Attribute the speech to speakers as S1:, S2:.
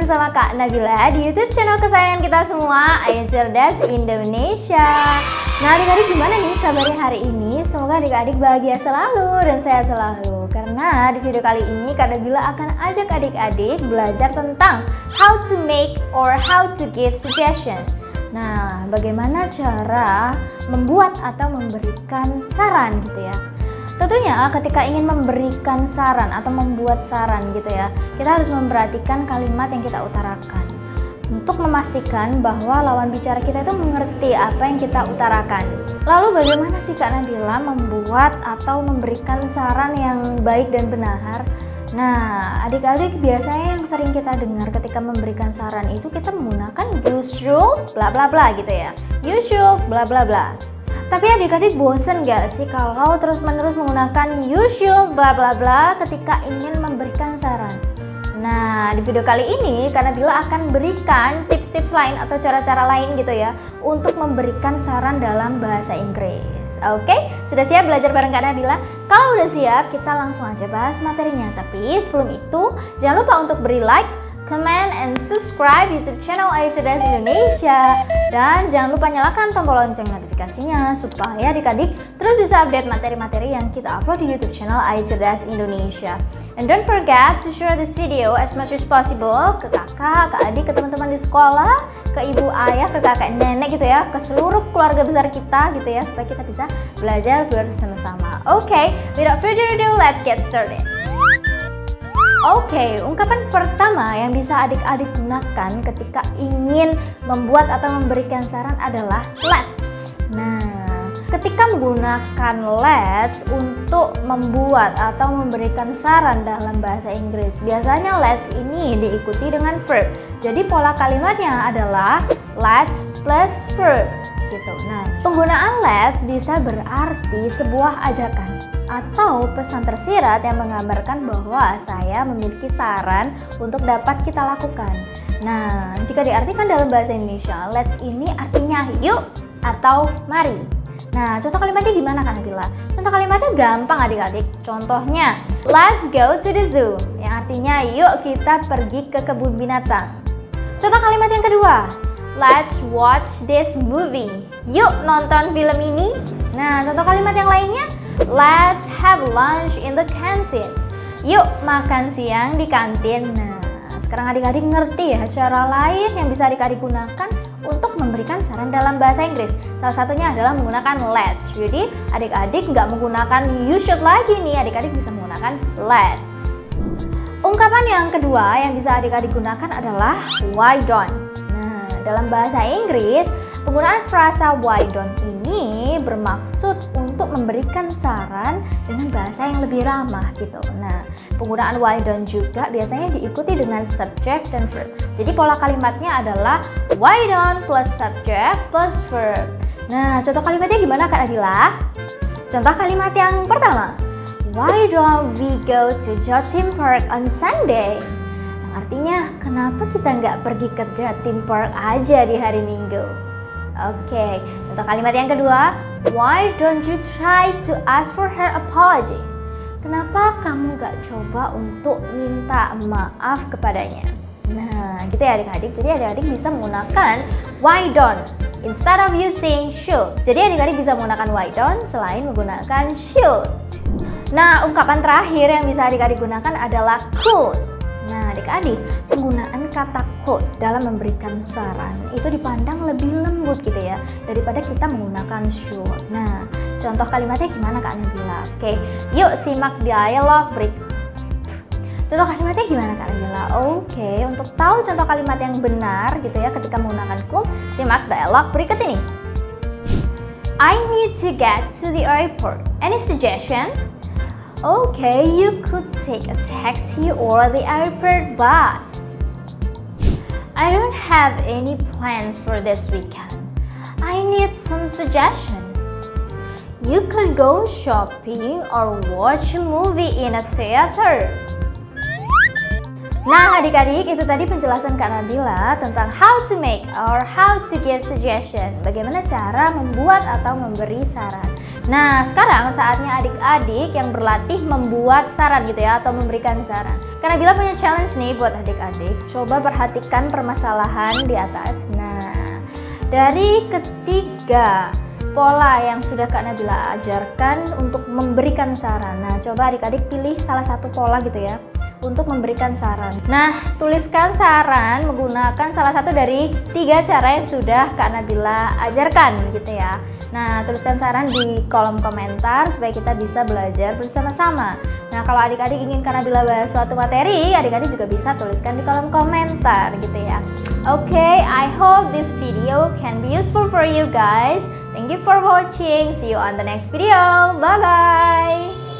S1: bersama Kak Nabila di YouTube channel kesayangan kita semua, Ayo Cerdas Indonesia. Nah adik-adik, gimana nih kabarnya hari ini? Semoga adik-adik bahagia selalu dan sehat selalu. Karena di video kali ini Kak Nabila akan ajak adik-adik belajar tentang how to make or how to give suggestion. Nah, bagaimana cara membuat atau memberikan saran gitu ya. Tentunya ketika ingin memberikan saran atau membuat saran gitu ya, kita harus memperhatikan kalimat yang kita utarakan untuk memastikan bahwa lawan bicara kita itu mengerti apa yang kita utarakan. Lalu bagaimana sih Kak Nabila membuat atau memberikan saran yang baik dan benar? Nah, adik-adik, biasanya yang sering kita dengar ketika memberikan saran itu kita menggunakan you should bla bla bla gitu ya. You should bla bla bla. Tapi adik-adik bosen gak sih kalau terus-menerus menggunakan you should bla bla bla ketika ingin memberikan saran? Nah, di video kali ini Kak Nabila akan berikan tips-tips lain atau cara-cara lain gitu ya untuk memberikan saran dalam bahasa Inggris. Oke, sudah siap belajar bareng Kak Nabila? Kalau udah siap, kita langsung aja bahas materinya. Tapi sebelum itu, jangan lupa untuk beri like, comment, and subscribe YouTube channel Ayo Cerdas Indonesia. Dan jangan lupa nyalakan tombol lonceng notifikasinya supaya adik-adik terus bisa update materi-materi yang kita upload di YouTube channel Ayo Cerdas Indonesia. And don't forget to share this video as much as possible ke kakak, ke adik, ke teman-teman di sekolah, ke ibu ayah, ke kakak nenek gitu ya, ke seluruh keluarga besar kita gitu ya, supaya kita bisa belajar bersama-sama. Oke, without further ado, let's get started. Oke, ungkapan pertama yang bisa adik-adik gunakan ketika ingin membuat atau memberikan saran adalah let's. Nah, ketika menggunakan let's untuk membuat atau memberikan saran dalam bahasa Inggris, biasanya let's ini diikuti dengan verb. Jadi pola kalimatnya adalah let's plus verb gitu. Nah, penggunaan let's bisa berarti sebuah ajakan atau pesan tersirat yang menggambarkan bahwa saya memiliki saran untuk dapat kita lakukan. Nah, jika diartikan dalam bahasa Indonesia, let's ini artinya yuk atau mari. Nah, contoh kalimatnya gimana Kak Nabila? Contoh kalimatnya gampang adik-adik. Contohnya, let's go to the zoo, yang artinya yuk kita pergi ke kebun binatang. Contoh kalimat yang kedua, let's watch this movie, yuk nonton film ini. Nah, contoh kalimat yang lainnya, let's have lunch in the canteen, yuk makan siang di kantin. Nah, sekarang adik-adik ngerti ya cara lain yang bisa adik-adik gunakan untuk memberikan saran dalam bahasa Inggris. Salah satunya adalah menggunakan let's. Jadi adik-adik nggak menggunakan you should lagi nih, adik-adik bisa menggunakan let's. Ungkapan yang kedua yang bisa adik-adik gunakan adalah why don't. Nah, dalam bahasa Inggris, penggunaan frasa why don't ini bermaksud untuk memberikan saran dengan bahasa yang lebih ramah gitu. Nah, penggunaan why don't juga biasanya diikuti dengan subject dan verb. Jadi pola kalimatnya adalah why don't plus subject plus verb. Nah, contoh kalimatnya gimana Kak Nabila? Contoh kalimat yang pertama, why don't we go to Jatim Park on Sunday? Yang artinya, kenapa kita nggak pergi ke Jatim Park aja di hari Minggu? Oke, contoh kalimat yang kedua, why don't you try to ask for her apology? Kenapa kamu gak coba untuk minta maaf kepadanya? Nah, gitu ya adik-adik. Jadi adik-adik bisa menggunakan why don't instead of using should. Jadi adik-adik bisa menggunakan why don't selain menggunakan should. Nah, ungkapan terakhir yang bisa adik-adik gunakan adalah could. Nah, adik-adik, penggunaan kata could dalam memberikan saran itu dipandang lebih lembut gitu ya daripada kita menggunakan should. Nah, contoh kalimatnya gimana Kak Nabila? Oke, yuk simak dialog berikut. Contoh kalimatnya gimana Kak Nabila? Oke, untuk tahu contoh kalimat yang benar gitu ya ketika menggunakan could, simak dialog berikut ini. I need to get to the airport. Any suggestion? Okay, you could take a taxi or the airport bus. I don't have any plans for this weekend. I need some suggestion. You could go shopping or watch a movie in a theater. Nah adik-adik, itu tadi penjelasan Kak Nabila tentang how to make or how to give suggestion. Bagaimana cara membuat atau memberi saran. Nah sekarang saatnya adik-adik yang berlatih membuat saran gitu ya, atau memberikan saran. Kak Nabila punya challenge nih buat adik-adik. Coba perhatikan permasalahan di atas. Nah dari ketiga pola yang sudah Kak Nabila ajarkan untuk memberikan saran. Nah coba adik-adik pilih salah satu pola gitu ya untuk memberikan saran. Nah, tuliskan saran menggunakan salah satu dari 3 cara yang sudah Kak Nabila ajarkan gitu ya. Nah, tuliskan saran di kolom komentar supaya kita bisa belajar bersama-sama. Nah, kalau adik-adik ingin Kak Nabila bahas suatu materi, adik-adik juga bisa tuliskan di kolom komentar gitu ya. Okay, I hope this video can be useful for you guys. Thank you for watching. See you on the next video. Bye-bye.